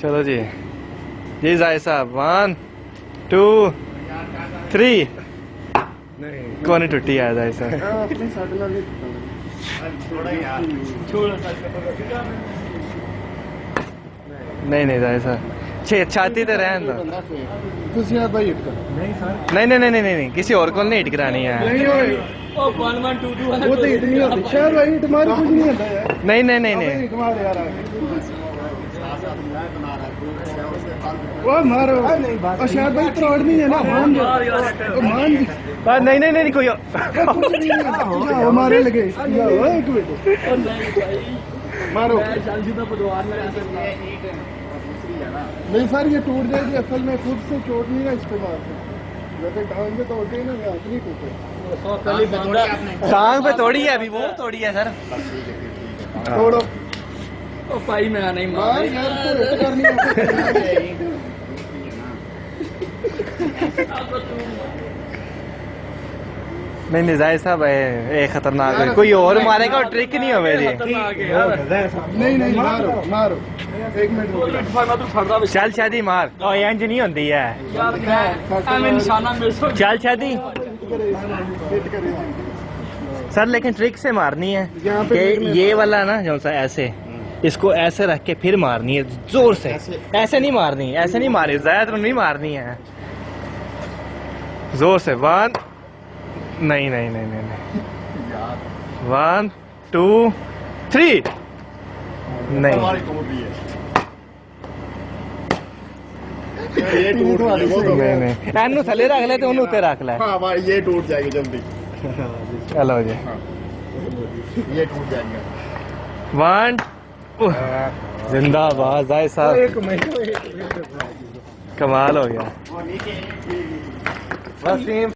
चलो जी जी जाए साहब 1 2 3 कौन ही टुटी है जाए साहब नहीं जाए साहब छाती तो रहन दो नहीं नहीं नहीं नहीं नहीं किसी और को नहीं हिट करानी है वो तो इतनी होती शायद भाई तुम्हारी कुछ नहीं होता यार नहीं नहीं नहीं नहीं वो मारो और शायद भाई फ्रॉड नहीं है ना मान मान नहीं नहीं नहीं कोई वो मारे लगे एक मिनट मारो नहीं सर ये टूट जाएगी असल में खुद से चोट नहीं है इसके बाद जैसे टांग पे तोड़ते हैं ना हाथ नहीं टूटे टांग पे तोड़ी है अभी वो तोड़ी है सर तोड़ो पाई में नहीं मार यार तो रेट करनी नहीं जाए साहब ये खतरनाक है कोई और मारेगा और ट्रिक नहीं हो मेरी नहीं मारो मारो एक मिनट चल शादी मार इंज नहीं होती है चल शादी सर लेकिन ट्रिक से मारनी है कि ये वाला ना जो सा ऐसे इसको ऐसे रख के फिर मारनी है जोर से ऐसे नहीं मारनी ऐसे नहीं मारनी ज्यादा नहीं मारनी है जोर से 1 नहीं 1 2 3 नहीं नहीं थले रख ले तो उन्हें रख ले ये टूट जाएगी जल्दी चलो जी ये टूट जाएगा 1 जिंदाबाद जाए साहब कमाल हो गया